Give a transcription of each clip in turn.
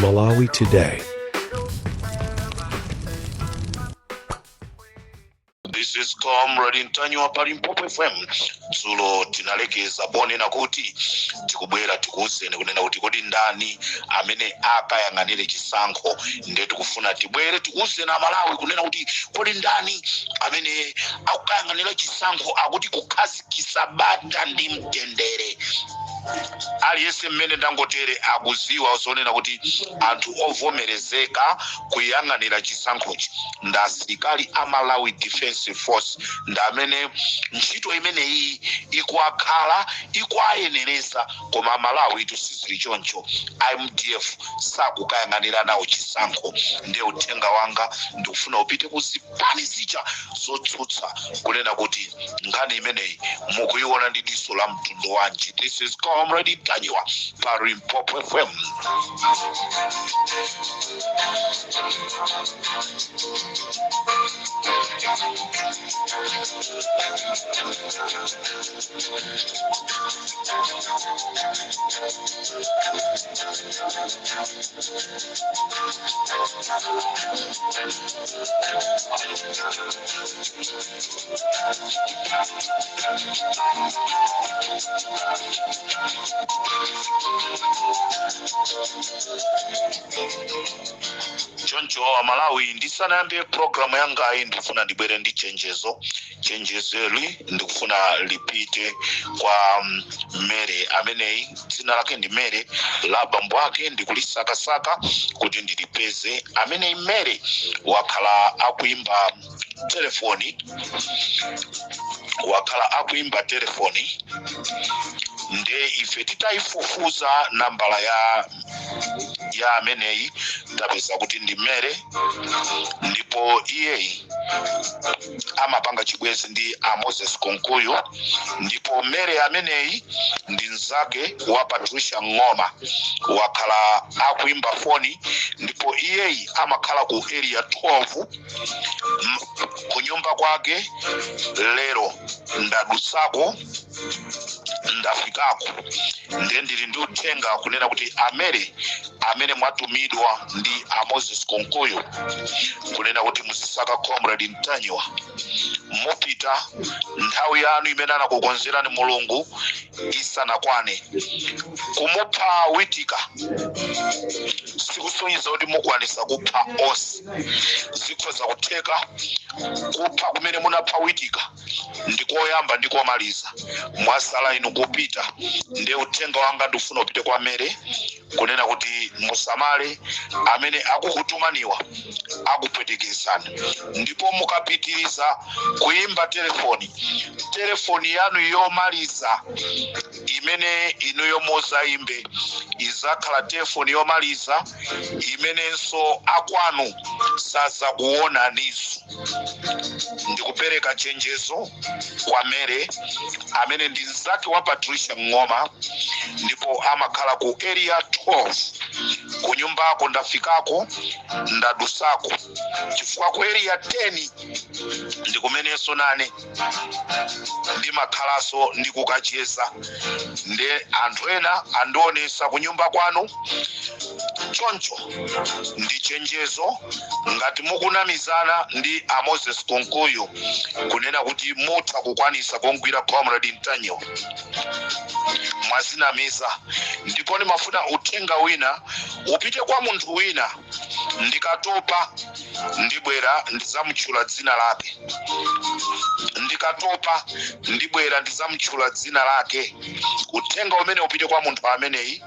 Malawi Today. This is Comrade Ntanywa pa Limpopo FM. Zulo tinalekeza bonena kuti tikubwera tikuwuzeni kunena kuti kodi ndani amene akayang'anire chisankho ndiye tikufuna tibwere tikuwuzeni Amalawi kunena kuti kodi ndani amene akayang'anira chisankho akuti kukhazikitsa bata ndi mtendere. Aliyense mmene ndangotere akuziwa zonena kuti anthu ovomerezeka kuyang'anira chisankhochi ndi asilikali a Malawi Defense Force ndi amene ntchito imeneyi ikuakhala ikuayenereza, koma Malawi tusizili choncho IMDF sakukayang'anira nawo chisankho. Ndiye uthenga wanga ndikufuna upite kuzipani zija zotsutsa kunena kuti nkhani imeneyi mukuiona ndi diso la mtundu wanji. This is Comrade Ntanywa pa Limpopo FM. Choncho Malawi ndisanayambe programu yanga iyi ndikufuna ndibwere ndi chenjezoli ndikufuna lipite kwa Mere ameneyi dzina lake ndi Mere la bambo ake ndikulisakasaka kuti ndilipeze. Ameneyi Mere wakhala akuimba telefoni nde ife titaifufuza nambala ya ameneyi tapeza kuti ndi Mere, ndipo iyeyi amapanga chibwezi ndi Moses Konkuyu, ndipo Mere ameneyi ndi nzake wa Patricia Ng'oma wakhala akuimba foni, ndipo iyeyi amakhala ku area 12 kunyumba kwake. Lero ndadusako ndafikako ndiye ndili ndi uthenga kunena kuti Amere amene mwatumidwa ndi Moses Konkuyu kunena kuti muzisaka Comrade Ntanywa mupita nthawi yanu imene anakukonzerani Mulungu isanakwane. Kumupha Witika sikusonyeza kuti mukwanisa kupha onse, zikhoza kutheka kupha kumene munapha Witika ndikoyamba ndikomaliza, mwasala inu kupita. Ndiye uthenga wanga ndifuna upite kwa Mere kunena kuti musamale amene akukutumaniwa akupwetekesani, ndipo mukapitiriza kuimba telefoni yanu yomaliza imene inuyo mozaimbe izakhala telefoni yomaliza imenenso akwanu saza kuona niso. Ndikupereka chenjezo kwa Mere amene ndi nzake wa Patricia Ng'oma, ndipo amakhala ku area 12 kunyumbako ndafikako ndadusako, chifukwa ku area 10 ndikumenenso nane ndimakhalaso ndikukacheza. Nde anthu ena andionesa kunyumba kwanu. Choncho ndi chenjezo ngati mukunamizana ndi Moses Konkuyu kunena kuti mutha kukwanisa kugwira Comrade Ntanywa mwazinamiza, ndipo ndimafuna uthenga wina upite kwa munthu wina. Ndikatopa ndibwera ndizamutchula dzina lake, uthenga umene upite kwa munthu ameneyi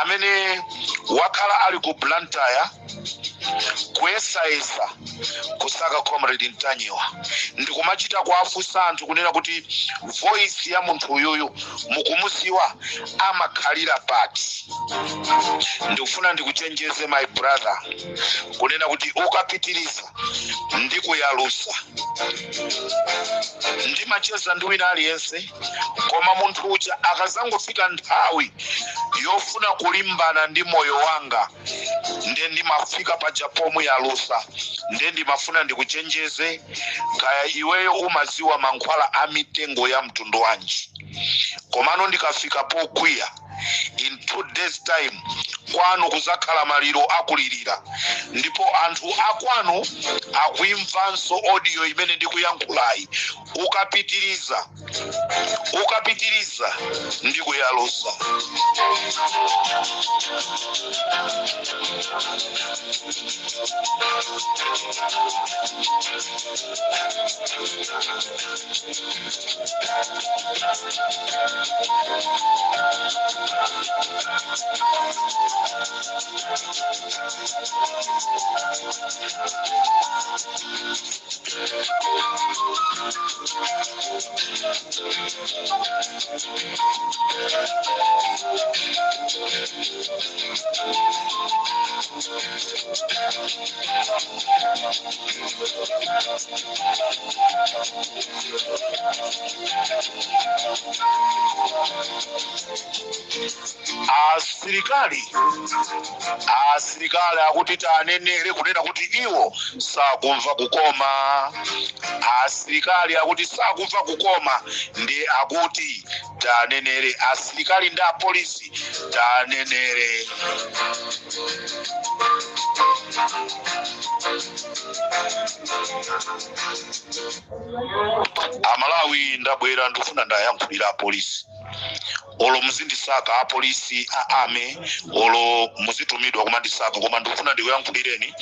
amene wakhala ali ku Blantyre kuyesayesa kusaka Comrade Ntanywa. Ndikumachita kuafusa anthu kunena kuti voice ya munthu uyuyu mukumusiwa amakhalira pati. Ndikufuna ndikuchenjeze my brother kunena kuti ukapitiriza ndikuyalusa ndimacheza ndi wina aliyense, koma munthu uja akazangofika nthawi yofuna kulimbana ndi moyo wanga ndiye ndimafika paja pomwe yalusa. Ndiye ndimafuna ndikuchenjeze kaya iweyo umaziwa mankhwala a mitengo ya mtundu wanji, komano ndikafika pokwiya in 2 days time kwanu kuzakhala maliro akulirira, ndipo anthu akwanu akuimvanso audio imene ndikuyankhulayi. ukapitiriza ndikuyalusa. Asilikali akuti tanenere kunena kuti iwo sakumva kukoma. Asilikali akuti sakumva kukoma ndi akuti tanenere. Asilikali ndi apolisi tanenere. Amalawi ndabwera ndifuna ndayankhulira apolisi. Olo muzindisaka apolisi aame, olo muzitumidwa kumandisaka, koma ndikufuna ndikuyankhulireni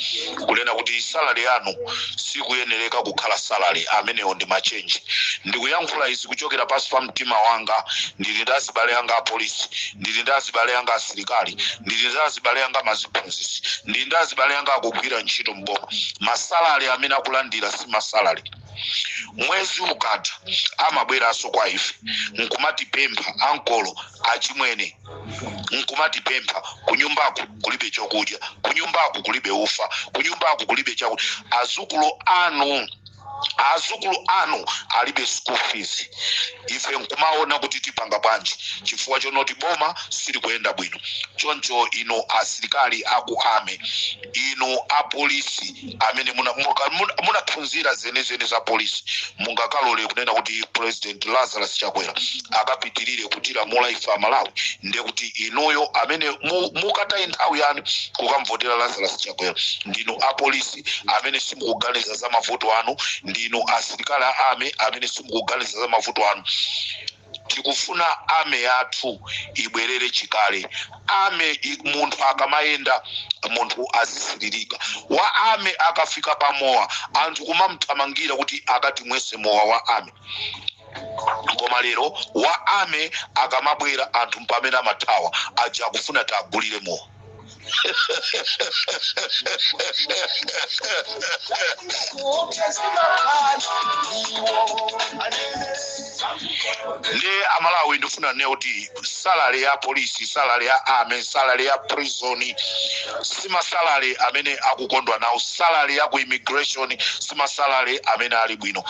kunena kuti salary yanu sikuyenereka kukhala salary amenewo ndi machenji. Ndikuyankhula izi kuchokera pasi pa mtima wanga. Ndili ndi azibale anga apolisi, ndili ndi azibale anga asilikali, ndili ndi azibale anga maziphunzisi, ndili ndi azibale anga akugwira ntchito mboma. Masalary amene akulandira si masalary. Mwezi ukatha amabweranso kwa ife nkumatipempha ankolo achimwene, nkumatipempha kunyumbako kulibe chokudya, kunyumbako kulibe ufa, kunyumbako kulibe chakudya. Azukulu anu alibe school fees. Ife nkumaona kuti tipanga bwanji chifukwa chonoti boma sili kuyenda bwino. Choncho ino asilikali akuame, ino apolisi amene munaphunzira zenezene za polisi, mungakalole kunena kuti President Lazarus Chakwera akapitirire kutilamula ife Malawi, ndiye kuti inoyo amene mukatayi nthawi yani kukamvotera Lazarus Chakwera ndino apolisi amene simukuganiza za mavuto anu, ndino asilikali aame amene simukuganiza za mavuto anu. Tikufuna ame yathu ibwerere chikale. Ame munthu akamayenda munthu azisiririka. Wa ame akafika pa mowa anthu kumamthamangira kuti akati mwese mowa wa ame. Koma lero wa ame akamabwera anthu mpamene amathawa aja akufuna tagulire mowa. Ndi Amalawi ndifuna kuti salary ya polisi, salary ya ame, salary ya prison sima salary amene akukondwa nawo. Salary ya ku immigration sima salary amene ali bwino,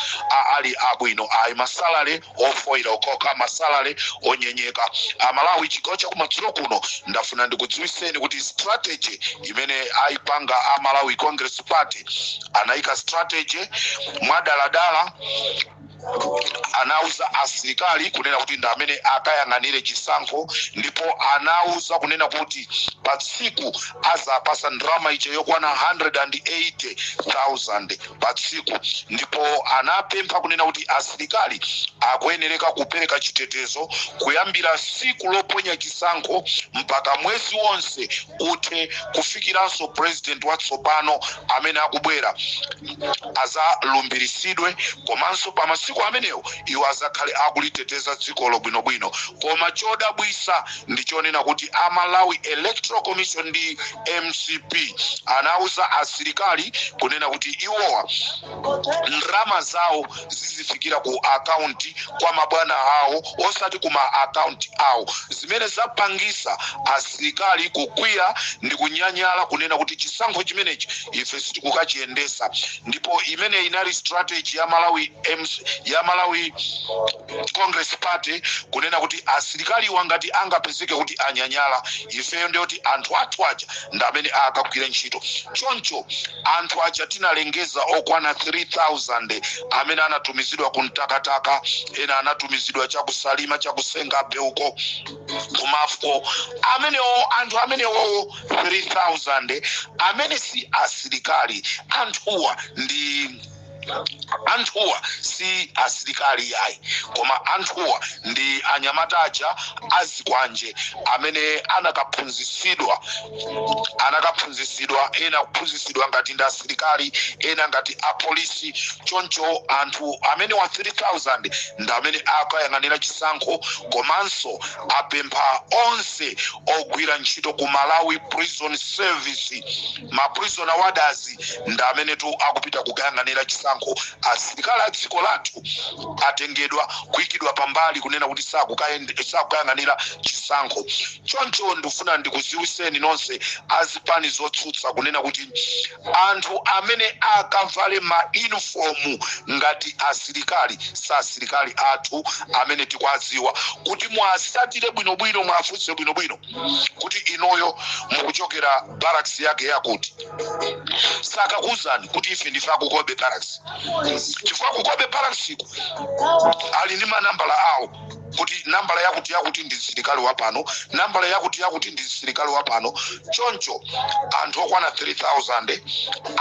ali abwino. Ayi masalary ofoira okoka, masalary onyenyeka. Amalawi chigawo cha kumadzulo kuno ndafuna ndikudziwiseni kuti strategy imene aipanga Amalawi Congress Party anaika strategy mwadaladala. Anauza asilikali kunena kuti ndamene akayang'anire chisankho, ndipo anauza kunena kuti patsiku azapasa ndrama icho yokwana 180,000 patsiku, ndipo anapempha kunena kuti asilikali akuyenereka kupereka chitetezo kuyambira siku loponya chisankho mpaka mwezi wonse uthe kufikiranso president watsopano amene akubwera azalumbirisidwe, komanso pamasiku amenewo iwo azakhale akuliteteza dziko bwinobwino. Koma chodabwisa ndichonena kuti Amalawi Electoral Commission ndi MCP anauza asilikali kunena kuti iwowa ndrama zawo zizifikira ku akaunti kwa mabwana awo osati kuma akaunti awo, zimene zapangisa asilikali kukwiya ndi kunyanyala kunena kuti chisankho chimenechi ife sitikukachiyendesa. Ndipo imene inali strategy ya Malawi ya Malawi Congress Party kunena kuti asilikali wangati angapezeke kuti anyanyala ifeyo ndio kuti anthu athu aja ndamene akagwira ntchito choncho anthu aja tinalengeza okwana 3000 amene anatumizidwa kuntakataka ena anatumizidwa chakusalima chakusenga beuko kumafko amenewo anthu amenewo 3000 amene si asilikali anthuwa si asilikali yayi koma anthuwa ndi anyamataja azikwanje amene anakaphunzisidwa ena kuphunzisidwa ngati ndi asilikali ena ngati apolisi choncho anthu amene wa 3000 ndi amene akayang'anira chisankho komanso apempha onse ogwira ntchito ku Malawi Prison Service ma prison warders ndi amene tu akupita kukayang'anira chisankho asilikali a dziko lathu atengedwa kuyikidwa pambali kunena kuti sakukayang'anira chisankho choncho ndifuna ndikuziwiseni nonse azipani zotsutsa kunena kuti anthu amene akavale ma uniform ngati asilikali sa asilikali athu amene tikwaziwa kuti mwasatire bwinobwino mwafunse bwinobwino kuti inoyo mukuchokera barracks yake yakuti sakakuzani kuti ife ndife akukobe barracks chifukwa kukobe barracks ali ndi manambala awo kuti nambala yakuti ndi asilikali wapano nambala yakuti ndi asilikali wapano choncho anthu okwana 3000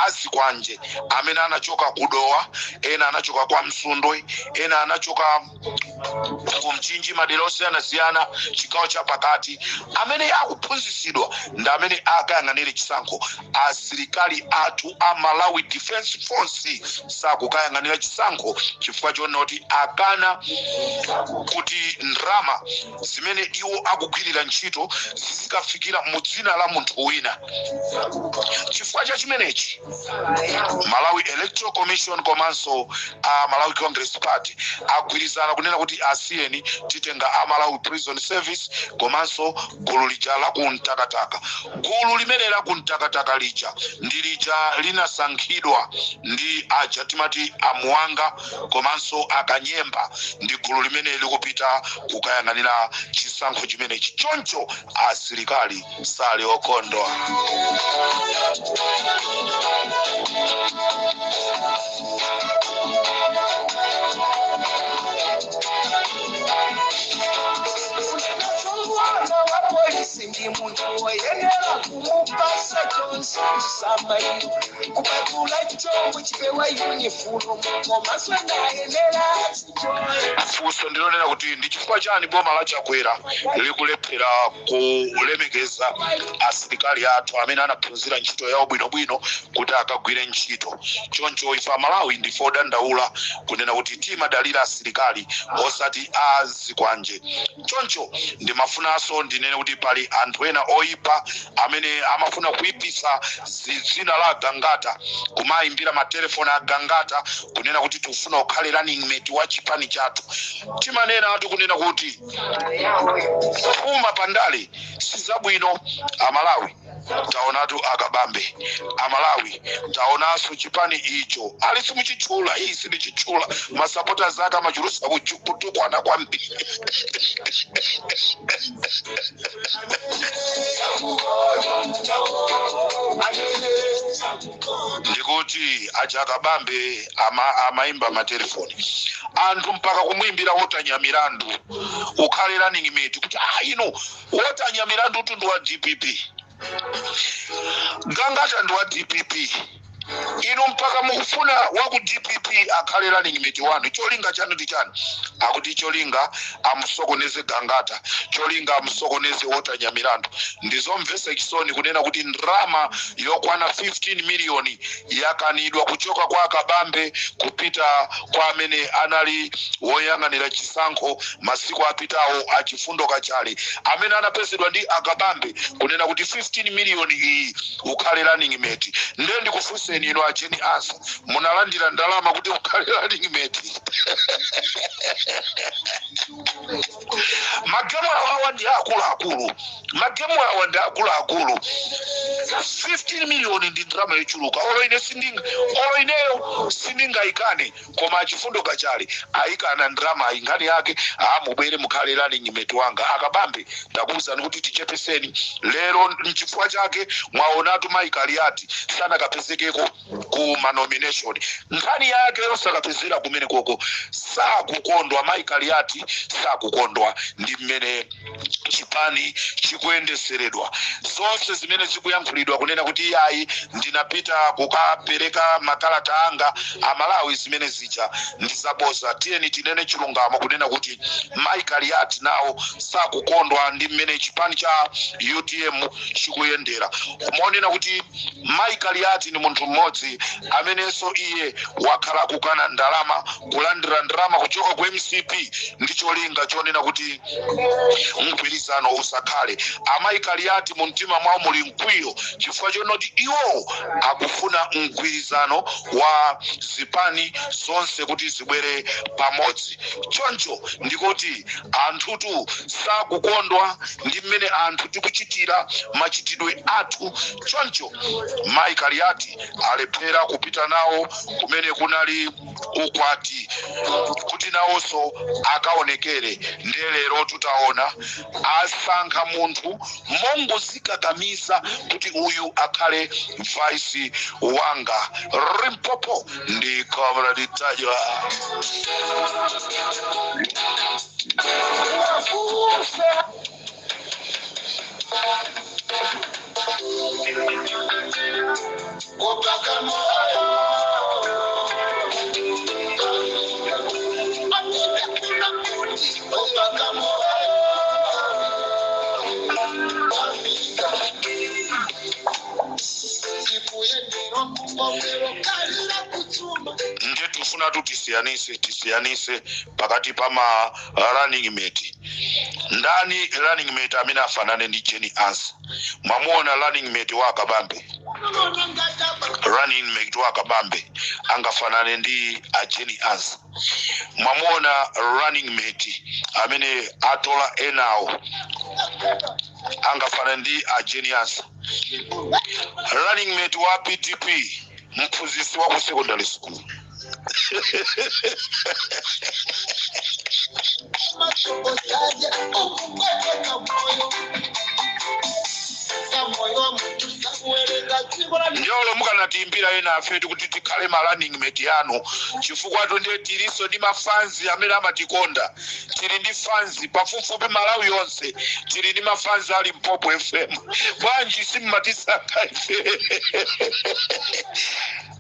azikwanje amene anachoka kudowa ena anachoka kwa Msundwe ena anachoka kumchinji madera osiyanasiyana chigawo cha pakati amene akuphunzisidwa ndi amene akayang'anira chisankho asilikali athu a Malawi Defense Force sakukayang'anira chisankho chifukwa chonoti akana kuti ndrama zimene iwo akugwirira ntchito zizikafikira mu dzina la munthu wina chifukwa cha chimenechi Malawi Electoral Commission komanso Malawi Congress Party agwirizana kunena kuti asiyeni titenga Malawi Prison Service komanso gulu lija la kuntakataka gulu limene la kuntakataka lija ndi lija linasankhidwa ndi aja timati amuwanga komanso akanyemba ndi gulu limene likupita kukayang'anira chisankho chimene choncho asilikali sale okondwa Ndi muntu woyenera kumupasa chonse kusamali kupatula chombo chipewa uniform komanso nayenera funso ndilonera kuti ndi chifukwa chani boma la Chakwera likulephera kulemekeza asilikali athu amene anaphunzira ntchito yawo bwinobwino kuti akagwire ntchito choncho ife Malawi ndife odandaula kunena kuti timadalira asilikali osati azikwanje choncho ndimafunanso ndinene kuti pali anthu ena oyipa amene amafuna kuipisa dzina la Gangata kumayimbira matelefoni a Gangata kunena kuti tifuna ukhale running mate wa chipani chathu timanena atu kunena kuti puma pandale sizabwino Amalawi taonatu akabambe Amalawi taonaso chipani icho ali simuchichula iyi sinichichula masapota zake amachulusa kutukwana kwambiri ndikuti achakabambe amaimba matelefoni anthu mpaka kumwimbira wotanya milandu ukhale running mate kuti ino wotanya milandu utu ndi wa DPP Gangata ndi wa DPP ino mpaka mukufuna waku DPP akhale running mate wanu cholinga chanu ndi chani akuti cholinga amusokoneze Gangata cholinga amusokoneze wotanya milandu ndizomvesa chisoni kunena kuti ndrama yokwana 15 miliyoni yakanidwa kuchoka kwa akabambe kupita kwa amene anali woyang'anira chisankho masiku apitawo achifundo kachale amene anapesedwa ndi akabambe kunena kuti 15 miliyoni iyi ukhale running mate ndiye ndikufunse chairman ino acheni asa munalandira ndalama kuti ukhale running mate. Magemu awa ndi akulu. Magemu awa ndi akulu. 15 million ndi ndalama yochuluka. Olo ineyo sindingaikane koma chifundo kachali aikana ndalama ingani yake mubwere mukhale running mate wanga akabambe ndakuwuzani kuti tichepeseni lero nchifukwa chake mwaonatu maikaliati sana kapezekeko ku manomination nkhani yake yosakapezera kumene koko sakukondwa maikaliati sakukondwa ndi mmene chipani chikuyendeseredwa zonse zimene zikuyankhulidwa kunena kuti ayi ndinapita kukapereka makalata anga amalawi zimene zija ndizaboza tiyeni tinene chilungamo kunena kuti maikaliati nawo sakukondwa ndi mmene chipani cha UTM chikuyendera kumaonena kuti maikaliati ni munthu mmodzi amenenso iye wakhala kukana ndalama kulandira ndalama kuchoka ku MCP ndi cholinga chonena kuti mgwirizano usakhale amaikaliati mu mtima mwawo muli mkwiyo chifukwa chonoti iwo akufuna mgwirizano wa zipani zonse kuti zibwere pamodzi choncho ndikuti anthutu sakukondwa ndi mmene anthu tikuchitira machitidwe athu choncho maikaliati alephera kupita nawo kumene kunali ukwati kuti nawonso akaonekere ndelero tutaona asankha munthu mongozikakamiza kuti uyu akhale vice wanga Limpopo ndi Comrade Tajwa. Tufuna tu tisianise pakati pama running mate ndani running mate amene afanane ndi Jenny Ansa mwamuona running mate wa Kabambe running mate wa Kabambe angafanane ndi Jenny Ansa mwamuona running mate amene atola enawo angafanane ndi Jenny Ansa running mate wa PTP mphunzitsi wa ku secondary school njolo mukanatimbira ena afetu kuti tikhale ma running mate yanu chifukwa tonde tiliso ndi mafanzi amene amatikonda tili ndi fanzi pafupifupi Malawi yonse tili ndi mafanzi ali Limpopo FM bwanji simmatisaka ife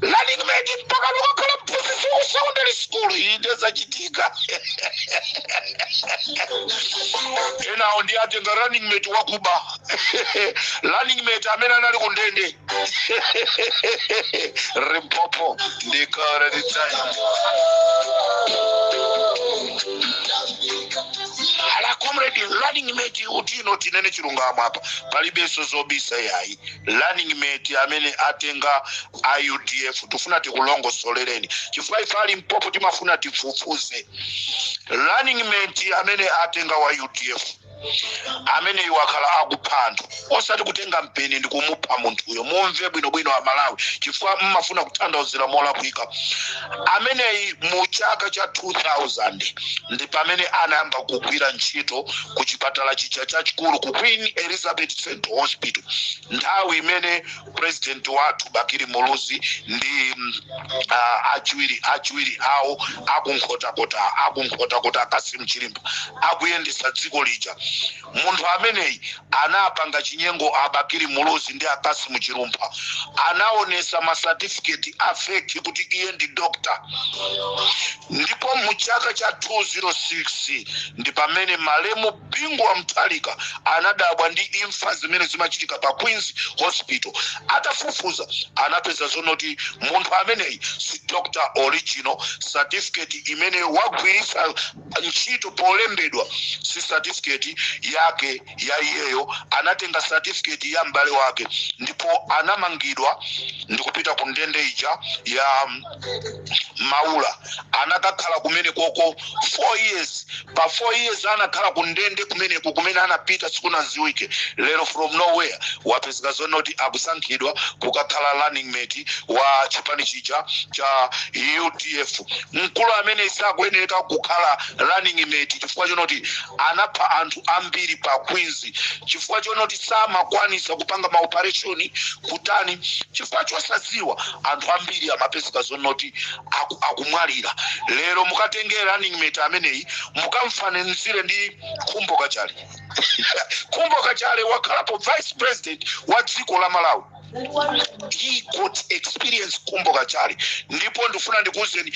running mate mpaka lukakhala mphunzitsi wa secondary school indeza chitika enawo ndi atenga running mate wakuba running mate amene anali kundende Limpopo ndi Comrade Tajwa. Ala comrade running mate utino tinene chilungamo apa palibenso zobisa yayi running mate amene atenga IUDF tufuna tikulongosolereni chifukwa ife ali Limpopo timafuna tifufuze running mate amene atenga wa UDF amene iwakhala akuphandu osati kutenga mpeni ndi kumupha munthu uyo mumve bwinobwino wa Malawi chifukwa mmafuna kuthandauzira molakwika amene mu chaka cha 2000 ndi pamene anayamba kugwira ntchito ku chipatala chicha chachikulu ku Queen Elizabeth Central Hospital nthawi imene president wathu Bakiri Muluzi ndi achiwiri awo akunkhota Kasim Chilimba akuyendesa dziko lija munthu ameneyi anapanga chinyengo Bakiri Muluzi ndi Kasim Chilimba anaonesa ma certificate afeki kuti iye ndi doctor ndipo mu chaka cha 2006 ndi pamene malemu bingwa Mtalika anadabwa ndi imfa zimene zimachitika pa Queen's Hospital atafufuza anapeza zonoti munthu ameneyi si doctor original certificate imene wagwirisa ntchito polembedwa si certificate yake ya iyeyo anatenga certificate ya mbale wake ndipo anamangidwa ndikupita ku ndende ija ya Maula anakakhala kumene koko 4 years pa 4 years anakhala ku ndende kumene anapita sikuna ziwike lero from nowhere wapezeka zonoti akusankhidwa kukakhala running mate wa chipani chija cha UDF mkulu amene isakuyeneka kukhala running mate chifukwa chonoti anapha anthu ambiri pa Queens chifukwa chonoti samakwanisa kupanga ma operation kutani chifukwa chosaziwa anthu ambiri amapezeka zonoti akumwalira lero mukatengera running mate ameneyi mukamfananizire ndi Khumbo Kachali Khumbo Kachali wakhalapo vice president wa dziko la Malawi. He got experience Khumbo Kachali ndipo ndifuna ndikuuzeni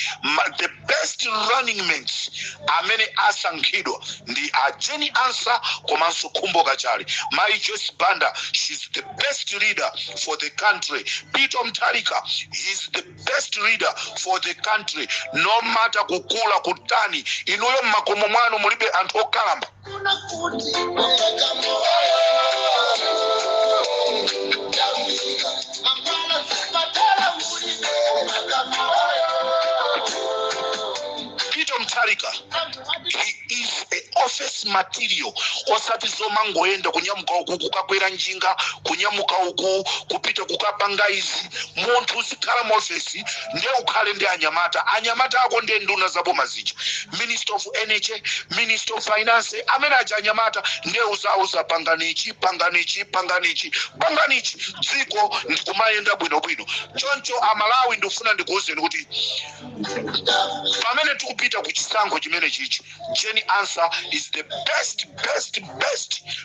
the best running mates amene asankhidwa ndi Jenny Ansah komanso Khumbo Kachali. My Joyce Banda, she's the best leader for the country. Peter Mutharika, he's the best leader for the country. No matter kukula kutani inuyo makomo mwanu mulibe anthu okalamba. Peter Mutharika, he is an office material. Osati zomangoenda kunyamuka uku kukakwera njinga kunyamuka uku kupita kukapanga izi muntu uzikhala mu office ndiye ukhale ndi anyamata ako ndiye nduna zaboma zija Minister of Energy, Minister of Finance amene aja anyamata ndiye uzauza panganichi dziko ndikumayenda bwinobwino choncho amalawi ndifuna ndikuuzeni kuti pamene tikupita ku chisankho chimene chichi Jenny Ansah is the best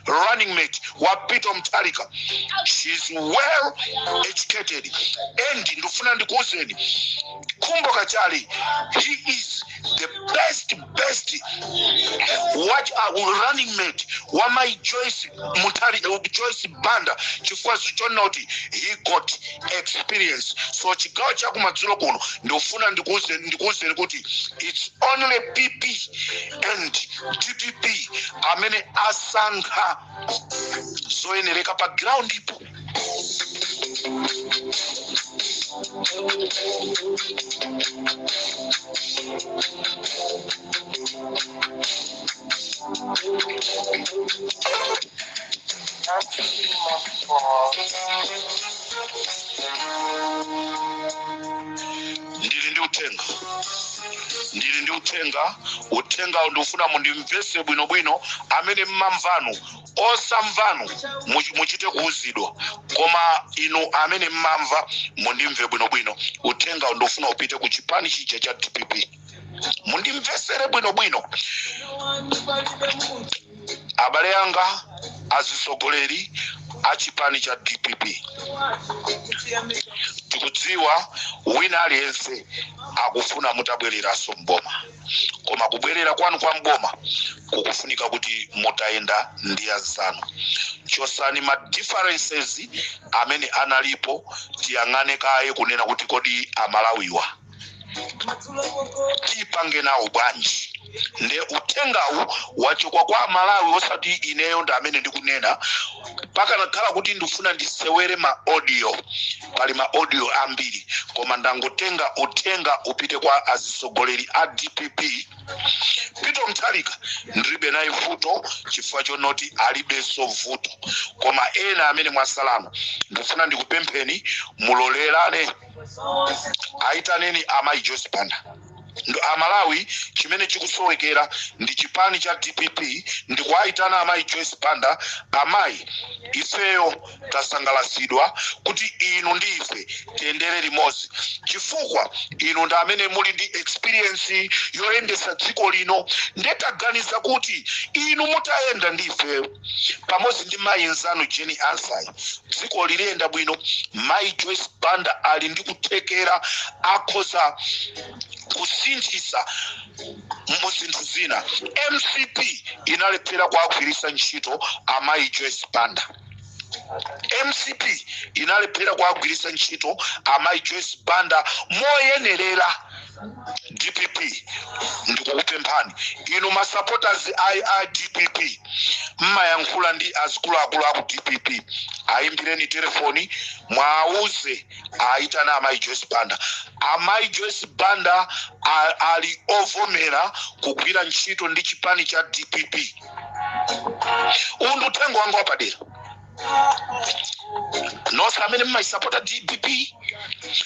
running mate wa Peter Mutharika. She's well educated and ndifuna ndikuuzeni Khumbo Kachali, he is the best what running mate wa my Joyce Banda chifukwa zichonoti he got experience. So chigawo chakumadzulo kuno ndifuna ndikuuzeni kuti it's only PP and DPP amene asankha zoyenereka pa ground ipo. Ndili ndi utenga ndifuna mundimvese bwinobwino amene mmamvano osamvano muchite kuuzidwa koma inu amene mmamva mundimve bwinobwino utenga ndifuna upite ku chipani chija cha DPP mundimvesere bwinobwino abale yanga azisogoleri achipani cha DPP tikudziwa wina aliyense akufuna mutabwereraso mboma koma kubwerera kwanu kwa mboma kukufunika kuti mutaenda ndi azanu chosani ma differences amene analipo tiyang'ane kaye kunena kuti kodi amalawiwa tipange nawo bwanji nde utengawu wachokwa kwa Malawi osati ineyo nda amene ndikunena paka nakhala kuti ndifuna ndisewere ma audio pali ma audio ambiri koma ndangotenga utenga upite kwa azisogoleri a DPP. Peter Mutharika ndilibe naye vuto chifukwa chonoti alibenso vuto koma ena amene mwasalano ndifuna ndikupempheni mulolelane aitaneni amayi Joyce Banda ndo amalawi chimene chikusowekera ndi chipani cha DPP ndikuaitana amayi Joyce Banda amayi ifeyo tasangalasidwa kuti inu ndi ife tiyendere limodzi chifukwa inu ndi amene muli ndi experience yoyendesa dziko lino ndetaganiza kuti inu mutayenda ndi ife pamodzi ndi mayi nzanu Jenny Ansah dziko liliyenda bwino. Mayi Joyce Banda ali ndi kuthekera akhoza kusinthisa muzinthu zina. MCP inalephera kuagwirisa ntchito amayi Joyce Banda. MCP inalephera kuagwirisa ntchito amayi Joyce Banda moyenerera DPP ndikukupemphani inu ma supporters a DPP mmayankhula ndi azikuluakulu aku DPP ayimbireni telefoni mwauze aitana amayi Joyce Banda. Amayi Joyce Banda ali ovomera kugwira ntchito ndi chipani cha DPP. Undu uthenga wanga wapadera nonse amene mmaisapota DPP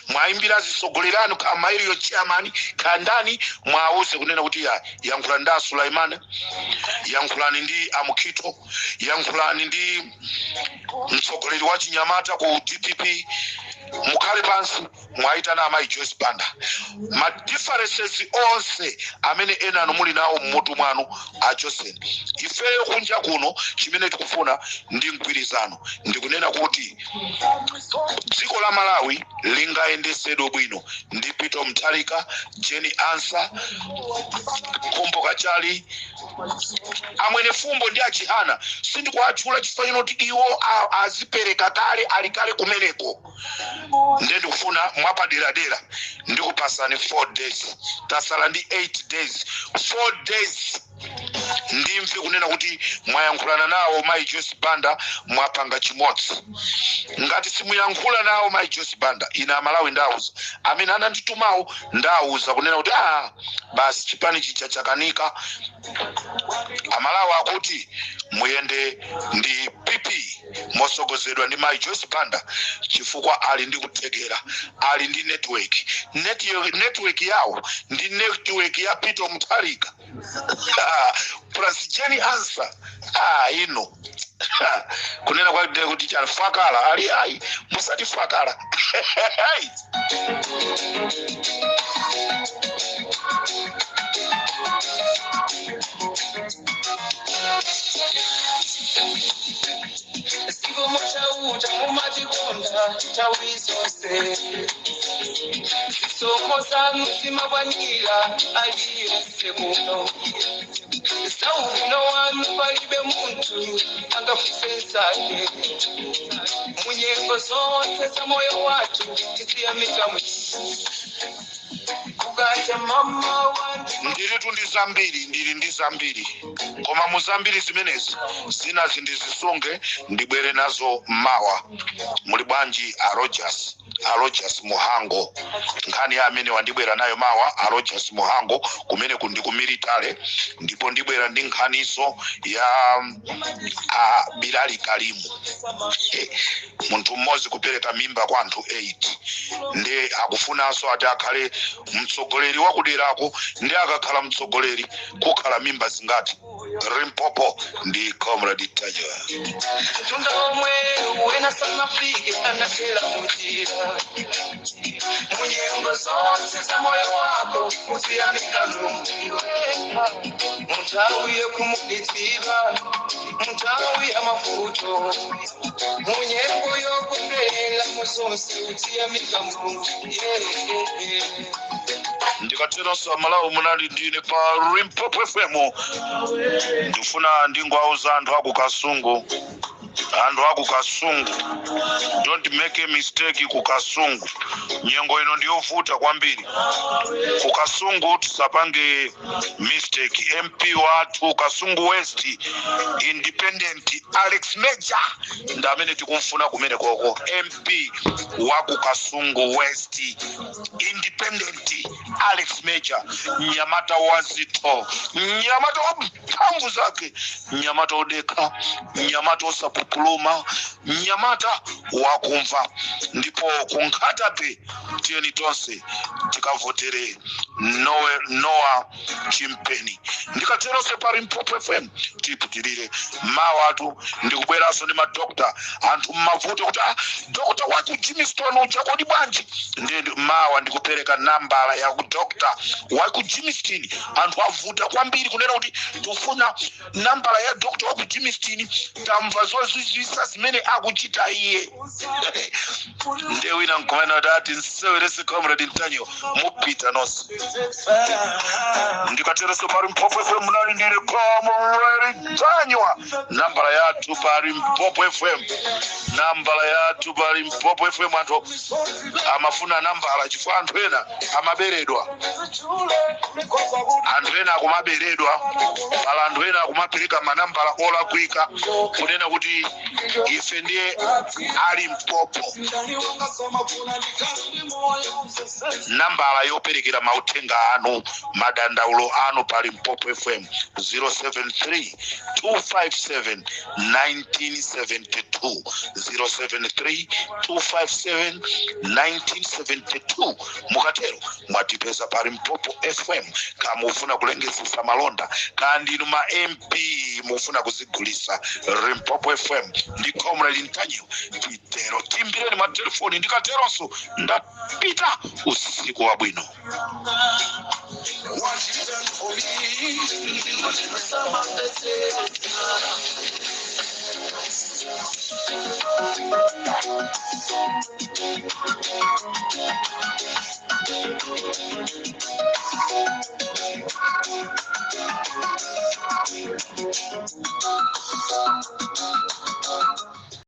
mwaimbira zisogolerano ka mailiyo chairman kandani mwauze kunena kuti yankhula nda Sulaimana, yankhulani ndi Amukito, yankhulani ndi mtsogoleri wa Chinyamata ku DPP, mukhale pansi mwaitana amayi Joyce Banda. Ma differences onse amene ena muli nawo mmutu mwanu achoseni. Ifeyo kunja kuno chimene tikufuna ndi mgwirizano, ndikunena kuti dziko la Malawi lingayendesedwe bwino ndi Peter Mutharika, Jenny Ansa, Kombo Kachali, amwene fumbo ndi achihana sindikuatchula chifukwa kuti iwo azipereka kale alikale kumeneko. Ndende kufuna mwapaderadera ndikupasani 4 days tasala ndi 8 days 4 days ndimve kunena kuti mwayankhulana nawo mayi Joyce Banda mwapanga chimodzi. Ngati simuyankhula nawo mayi Joyce Banda ina Malawi ndauza amene ananditumawo ndauza kunena kuti basi chipani chichachakanika. Amalawi akuti muyende ndi PP mosogozedwa ndi mayi Joyce Banda chifukwa ali ndi kutegera, ali ndi network yawo ndi network ya Peter Mutharika plus Jenny Ansa ino kunena kwa kuti chanifakala ali musati fakala. Sigo mocha uja mumajikonda chawisose Somo sangu simabanyira aliyese muno Sauno wanu palibe muntu angafusesake Munyengo zote za moyo watu isiamika Kugacha mama wangu ndiri ndi zambiri koma muzambiri zimenezi zina zindizisunge ndibwere nazo mawa. Muli bwanji Rogers Muhango nkhani amene wandibwera nayo mawa Rogers Muhango kumene kundikumilitale ndipo ndibwera ndi nkhaniso ya Bilali Kalimu muntu mmodzi kupereka mimba kwa anthu 8 ndi akufunanso ati akhale mtsogoleri wakuderako ndi akakhala mtsogoleri kukhala mimba zingati. Rimpopo ndi Comrade Taja. Tundomwe wena sana fike anakela mujira Munyengo zonse za moyo wako usiamika Mutawiye kumuditiba Mutawiye mafuto Munyengo yokupela muzonse usiamika ndikatero Malawi munali ndine pa Rimpopo FM ndifuna ndingwauza anthu akukasungu. Don't make a mistake kukasungu. Nyengo ino ndiyovuta kwambiri. Kukasungu tusapange mistake. MP watu Kasungu West Independent Alex Major ndamene tikumfuna kumene koko. MP waku Kasungu West Independent Alex Major Nyamata wazito, Nyamata wampambu zake, Nyamata odeka, Nyamata osapupuluma, Nyamata wakumva. Ndipo kunkatape tieni tonse tikavotere Noah Chimpeni. Ndikatero se pa Rimpopo FM tiputirire mawatu ndikubweraso ndi madokta anthu mmavuto kuti dokta waku Jimiston uchakodi bwanji ndi mawa ndikupereka nambala ya ku dokta waku Jimiston anthu avuta kwambiri kunena kuti tufuna nambala ya dokta waku Jimiston tamva zozizwisa zimene akuchita iye ndewina nkumena dati nsewerese comrade Ntanyo mupita nonse ndikatereso pari Mpopo FM munali ndiri comrade Ntanyo nambala yathu pari Mpopo FM nambala yathu pari Mpopo FM anthu amafuna nambala chifukwa anthu ena amaberedwa anthu ena akumaberedwa pala anthu ena akumapereka manambala olakwika kunena kuti ife ndiye ali Mpopo nambala yoperekera mauthenga anu madandaulo anu pali Mpopo FM 073 257 1972 073 257 1972 mukatero mwatipeza pali Mpopo FM kama ufuna kulengezesa malonda kandi inu ma MP mufuna kuzigulisa Mpopo FM ndi comrade Ntanyo Twitter timbireni ma telefoni ndikateronso ndapita usiku wabwino.